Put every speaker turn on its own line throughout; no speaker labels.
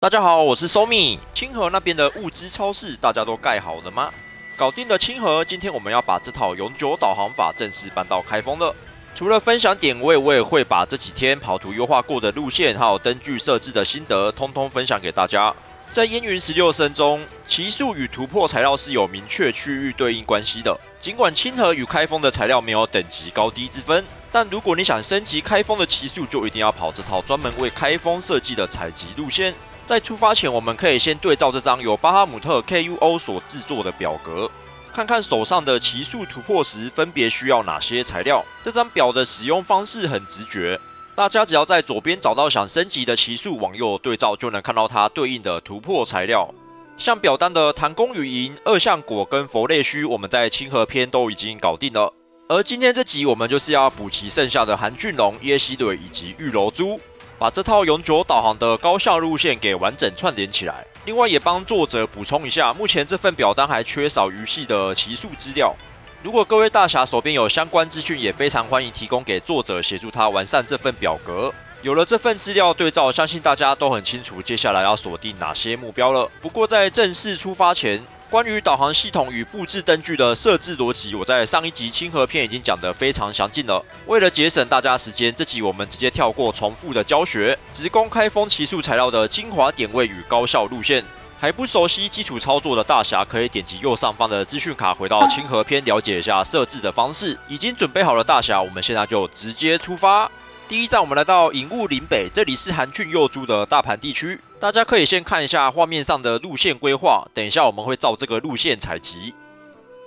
大家好，我是 Somi。清河那边的物资超市，大家都盖好了吗？搞定了清河，今天我们要把这套永久导航法正式搬到开封了。除了分享点位，我也会把这几天跑图优化过的路线，还有灯具设置的心得，通通分享给大家。在烟云16声中，奇数与突破材料是有明确区域对应关系的。尽管清河与开封的材料没有等级高低之分，但如果你想升级开封的奇数，就一定要跑这套专门为开封设计的采集路线。在出发前，我们可以先对照这张由巴哈姆特 KUO 所制作的表格，看看手上的奇数突破时分别需要哪些材料。这张表的使用方式很直觉，大家只要在左边找到想升级的奇数，往右对照就能看到它对应的突破材料。像表单的弹弓与银、二向果跟佛类须，我们在清河篇都已经搞定了。而今天这集，我们就是要补齐剩下的韩俊龙、耶希蕊以及玉柔珠。把这套永久导航的高效路线给完整串联起来，另外也帮作者补充一下，目前这份表单还缺少鱼系的奇数资料。如果各位大侠手边有相关资讯，也非常欢迎提供给作者，协助他完善这份表格。有了这份资料对照，相信大家都很清楚接下来要锁定哪些目标了。不过在正式出发前，关于导航系统与布置灯具的设置逻辑，我在上一集清河篇已经讲得非常详尽了。为了节省大家时间，这集我们直接跳过重复的教学，直攻开封奇数材料的精华点位与高效路线。还不熟悉基础操作的大侠，可以点击右上方的资讯卡，回到清河篇了解一下设置的方式。已经准备好了大侠，我们现在就直接出发。第一站，我们来到隐雾林北，这里是韩俊佑珠的大盘地区。大家可以先看一下画面上的路线规划，等一下我们会照这个路线采集。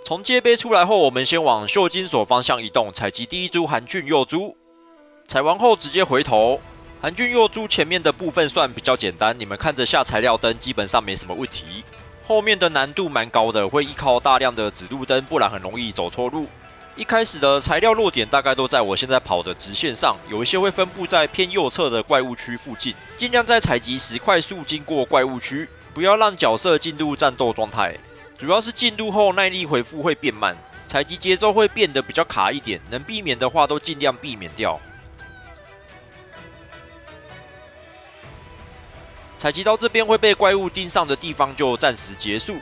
从界碑出来后，我们先往秀金所方向移动，采集第一株韩俊佑珠。采完后直接回头。韩俊佑珠前面的部分算比较简单，你们看着下材料灯，基本上没什么问题。后面的难度蛮高的，会依靠大量的指路灯，不然很容易走错路。一开始的材料落点大概都在我现在跑的直线上，有一些会分布在偏右侧的怪物区附近，尽量在采集时快速经过怪物区，不要让角色进入战斗状态。主要是进入后耐力回复会变慢，采集节奏会变得比较卡一点，能避免的话都尽量避免掉。采集到这边会被怪物盯上的地方就暂时结束。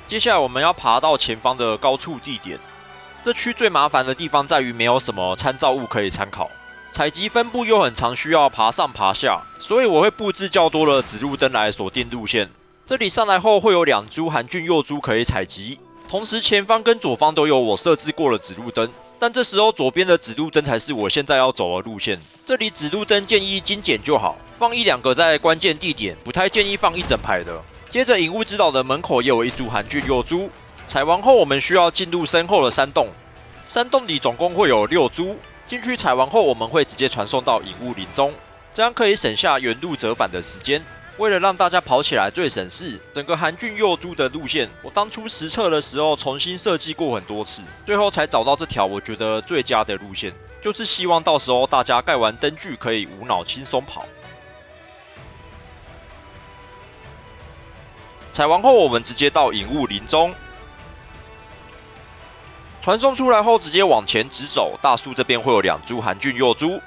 接下来我们要爬到前方的高处地点，这区最麻烦的地方在于没有什么参照物可以参考，采集分布又很常需要爬上爬下，所以我会布置较多的指路灯来锁定路线。这里上来后会有2株韩俊佑珠可以采集，同时前方跟左方都有我设置过的指路灯，但这时候左边的指路灯才是我现在要走的路线。这里指路灯建议精简就好，放1-2个在关键地点，不太建议放一整排的。接着隐雾之岛的门口也有一株韩俊佑珠，采完后我们需要进入身后的山洞，山洞里总共会有6株，进去采完后我们会直接传送到隐雾林中，这样可以省下原路折返的时间。为了让大家跑起来最省事，整个韩俊佑珠的路线我当初实测的时候重新设计过很多次，最后才找到这条我觉得最佳的路线，就是希望到时候大家盖完灯具可以无脑轻松跑。采完后，我们直接到隐雾林中，传送出来后直接往前直走。大树这边会有2株韩俊佑珠。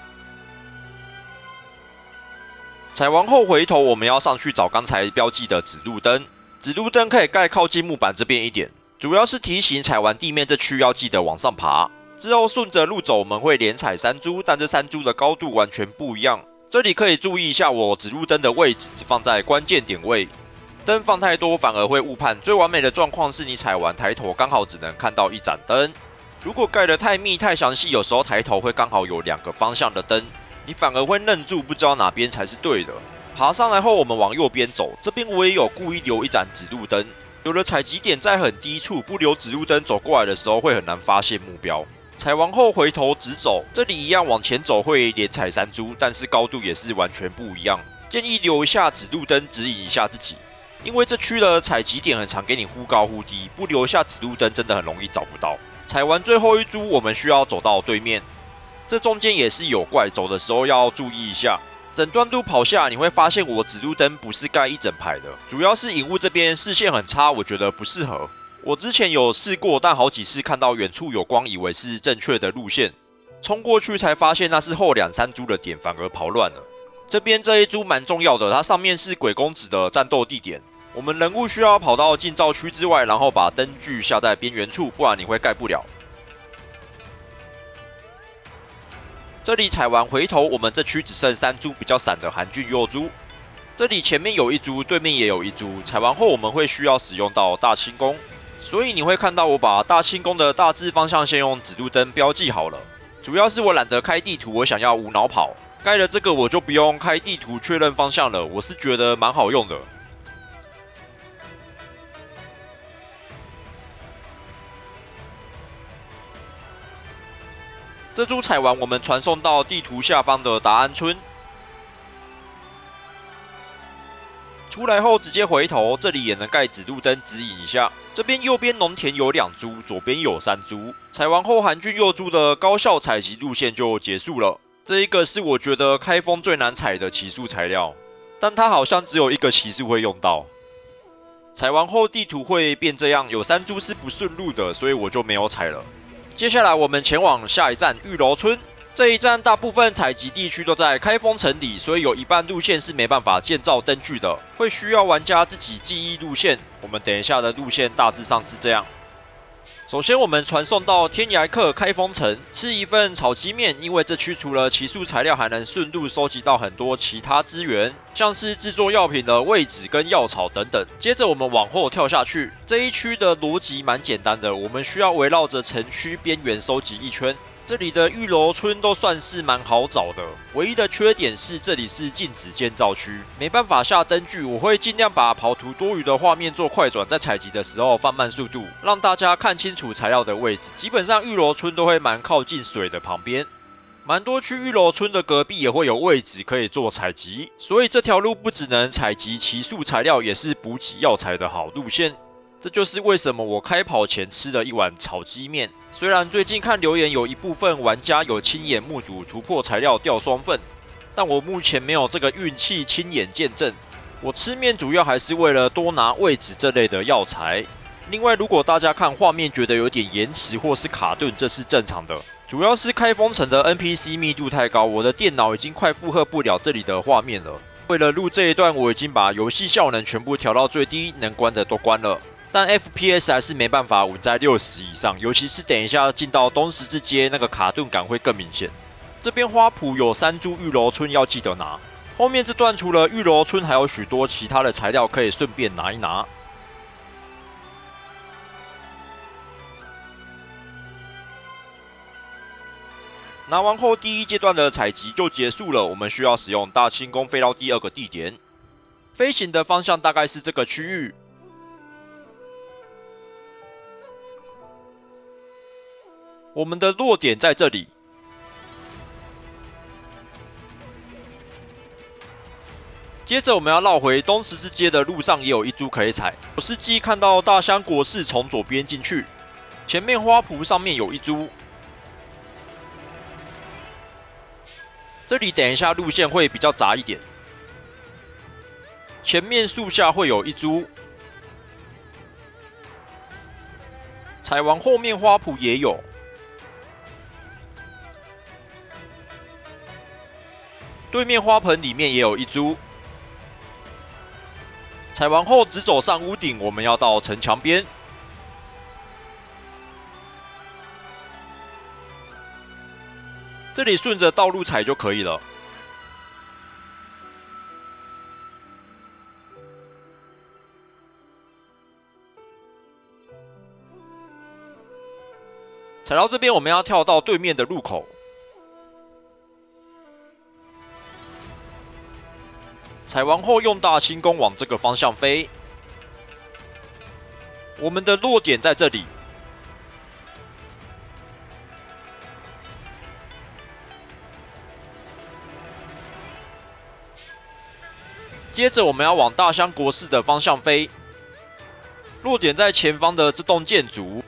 采完后回头，我们要上去找刚才标记的指路灯。指路灯可以盖靠近木板这边一点，主要是提醒采完地面这区要记得往上爬。之后顺着路走，我们会连采3株，但这3株的高度完全不一样。这里可以注意一下，我指路灯的位置只放在关键点位。灯放太多反而会误判，最完美的状况是你采完抬头刚好只能看到1盏灯。如果盖得太密太详细，有时候抬头会刚好有2个方向的灯，你反而会愣住，不知道哪边才是对的。爬上来后我们往右边走，这边我也有故意留1盏指路灯，有的采集点在很低处，不留指路灯走过来的时候会很难发现目标。采完后回头直走，这里一样往前走会连采3株，但是高度也是完全不一样，建议留一下指路灯指引一下自己。因为这区的采集点很常给你忽高忽低，不留下指路灯真的很容易找不到。采完最后1株，我们需要走到对面，这中间也是有怪，走的时候要注意一下。整段路跑下，你会发现我指路灯不是盖一整排的，主要是隐雾这边视线很差，我觉得不适合。我之前有试过，但好几次看到远处有光，以为是正确的路线，冲过去才发现那是后2、3株的点，反而跑乱了。这边这一株蛮重要的，它上面是鬼公子的战斗地点。我们人物需要跑到近照区之外，然后把灯具下在边缘处，不然你会盖不了。这里采完回头，我们这区只剩3株比较散的寒菌幼株。这里前面有1株，对面也有1株。采完后我们会需要使用到大清宫，所以你会看到我把大清宫的大致方向先用指路灯标记好了。主要是我懒得开地图，我想要无脑跑。盖了这个我就不用开地图确认方向了，我是觉得蛮好用的。这株采完，我们传送到地图下方的达安村。出来后直接回头，这里也能盖指路灯指引一下。这边右边农田有2株，左边有3株。采完后寒菌幼株的高效采集路线就结束了。这一个是我觉得开封最难采的奇数材料，但它好像只有1个奇数会用到。采完后地图会变这样，有3株是不顺路的，所以我就没有采了。接下来我们前往下一站玉楼村。这一站大部分采集地区都在开封城里，所以有一半路线是没办法建造灯具的，会需要玩家自己记忆路线。我们等一下的路线大致上是这样。首先我们传送到天涯客开封城，吃一份炒鸡面，因为这区除了奇数材料，还能顺路收集到很多其他资源，像是制作药品的位置跟药草等等。接着我们往后跳下去，这一区的逻辑蛮简单的，我们需要围绕着城区边缘收集1圈。这里的玉楼村都算是蛮好找的，唯一的缺点是这里是禁止建造区，没办法下灯具。我会尽量把跑图多余的画面做快转，在采集的时候放慢速度，让大家看清楚材料的位置。基本上玉楼村都会蛮靠近水的旁边，蛮多区玉楼村的隔壁也会有位置可以做采集，所以这条路不只能采集奇数材料，也是补给药材的好路线。这就是为什么我开跑前吃了1碗炒鸡面。虽然最近看留言有一部分玩家有亲眼目睹突破材料掉双份，但我目前没有这个运气亲眼见证。我吃面主要还是为了多拿位置这类的药材。另外，如果大家看画面觉得有点延迟或是卡顿，这是正常的，主要是开封城的 NPC 密度太高，我的电脑已经快负荷不了这里的画面了。为了录这一段，我已经把游戏效能全部调到最低，能关的都关了。但 FPS 还是没办法稳在60以上，尤其是等一下进到东十字街，那个卡顿感会更明显。这边花圃有3株玉楼村要记得拿，后面这段除了玉楼村，还有许多其他的材料可以顺便拿一拿。拿完后，第1阶段的采集就结束了，我们需要使用大清宫飞到第2个地点，飞行的方向大概是这个区域。我们的落点在这里，接着我们要绕回东十字街的路上，也有1株可以采。我实际看到大香国士从左边进去，前面花圃上面有1株。这里等一下路线会比较杂一点，前面树下会有1株，采完后面花圃也有。对面花盆里面也有1株，采完后直走上屋顶，我们要到城墙边。这里顺着道路采就可以了。采到这边，我们要跳到对面的路口。采完后用大清宫往这个方向飞，我们的落点在这里。接着我们要往大香国士的方向飞，落点在前方的这栋建筑。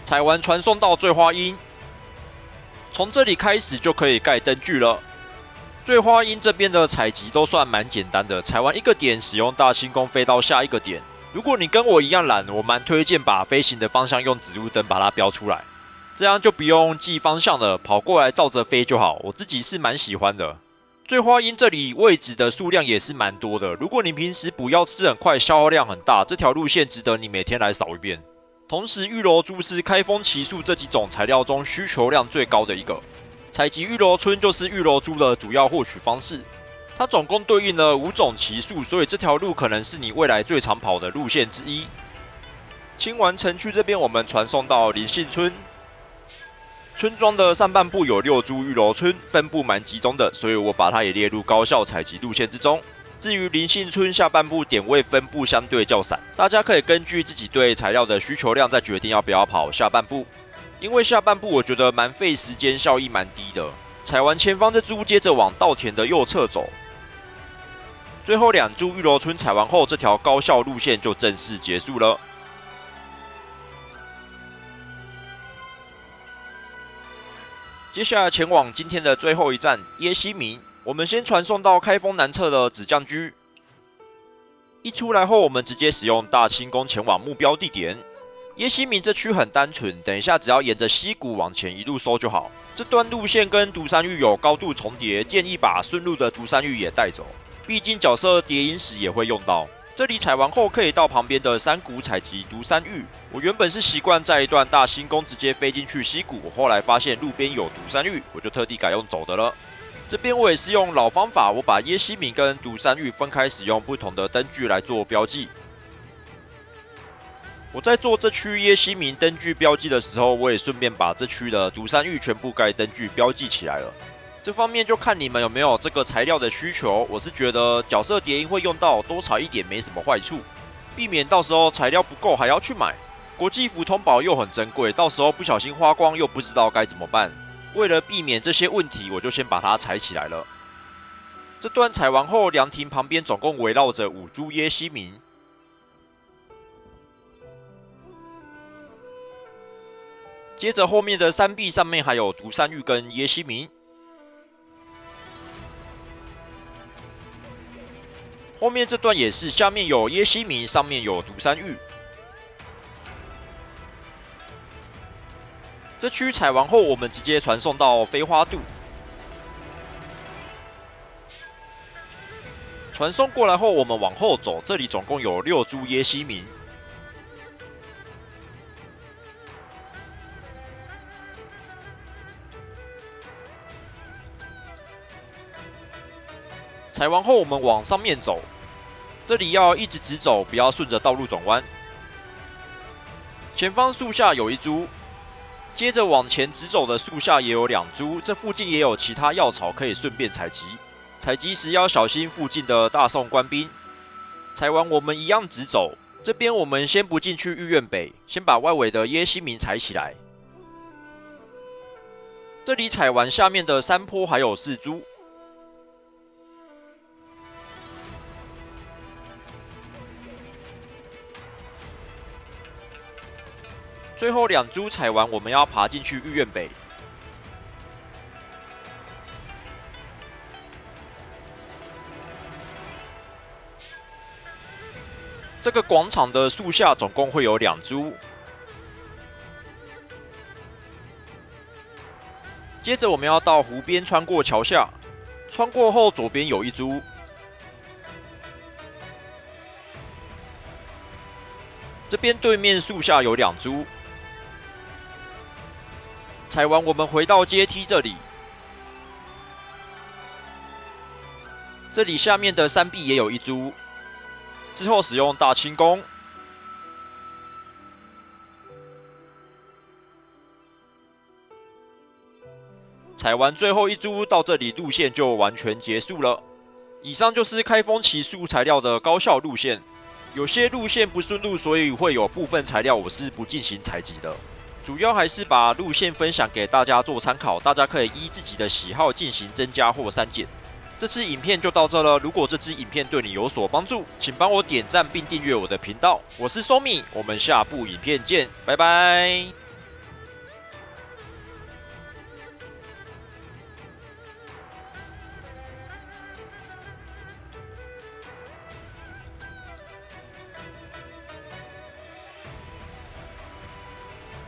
采完传送到醉花阴，从这里开始就可以盖灯具了。醉花阴这边的采集都算蛮简单的，采完1个点，使用大清宫飞到下一个点。如果你跟我一样懒，我蛮推荐把飞行的方向用指路灯把它标出来，这样就不用记方向了，跑过来照着飞就好。我自己是蛮喜欢的。醉花阴这里位置的数量也是蛮多的，如果你平时捕药吃很快，消耗量很大，这条路线值得你每天来扫一遍。同时，玉楼珠是开封奇树这几种材料中需求量最高的一个，采集玉楼春就是玉楼珠的主要获取方式。它总共对应了5种奇树，所以这条路可能是你未来最常跑的路线之一。清完城区这边，我们传送到林信村。村庄的上半部有6株玉楼春，分布蛮集中的，所以我把它也列入高效采集路线之中。至于林信村下半部点位分布相对较散，大家可以根据自己对材料的需求量再决定要不要跑下半部。因为下半部我觉得蛮费时间，效益蛮低的。采完前方这株，接着往稻田的右侧走。最后2株玉楼春采完后，这条高效路线就正式结束了。接下来前往今天的最后一站耶西明，我们先传送到开封南侧的纸匠居。一出来后，我们直接使用大清宫前往目标地点。耶西明这区很单纯，等一下只要沿着溪谷往前一路搜就好。这段路线跟独山玉有高度重叠，建议把顺路的独山玉也带走。毕竟角色叠影时也会用到。这里采完后可以到旁边的山谷采集独山玉。我原本是习惯在一段大兴宫直接飞进去溪谷，后来发现路边有独山玉，我就特地改用走的了。这边我也是用老方法，我把耶西明跟独山玉分开使用不同的灯具来做标记。我在做这区耶西明灯具标记的时候，我也顺便把这区的独山玉全部盖灯具标记起来了。这方面就看你们有没有这个材料的需求。我是觉得角色叠音会用到，多采一点没什么坏处，避免到时候材料不够还要去买。国际服通宝又很珍贵，到时候不小心花光又不知道该怎么办。为了避免这些问题，我就先把它采起来了。这段采完后，凉亭旁边总共围绕着5株耶西明。接着后面的山壁上面还有独山玉跟耶西明。后面这段也是，下面有耶西明，上面有独山玉。这区采完后，我们直接传送到飞花渡。传送过来后，我们往后走，这里总共有6株耶西明。采完后，我们往上面走，这里要一直直走，不要顺着道路转弯。前方树下有1株，接着往前直走的树下也有2株，这附近也有其他药草可以顺便采集。采集时要小心附近的大宋官兵。采完我们一样直走，这边我们先不进去御苑北，先把外围的耶西明采起来。这里采完下面的山坡还有4株。最后2株采完，我们要爬进去御苑北。这个广场的树下总共会有2株。接着我们要到湖边，穿过桥下，穿过后左边有1株。这边对面树下有2株。采完，我们回到阶梯这里，这里下面的山壁也有1株。之后使用大清宫，采完最后1株，到这里路线就完全结束了。以上就是开封奇树材料的高效路线。有些路线不顺路，所以会有部分材料我是不进行采集的。主要还是把路线分享给大家做参考，大家可以依自己的喜好进行增加或删减。这支影片就到这了，如果这支影片对你有所帮助，请帮我点赞并订阅我的频道。我是 Somi， 我们下部影片见，拜拜。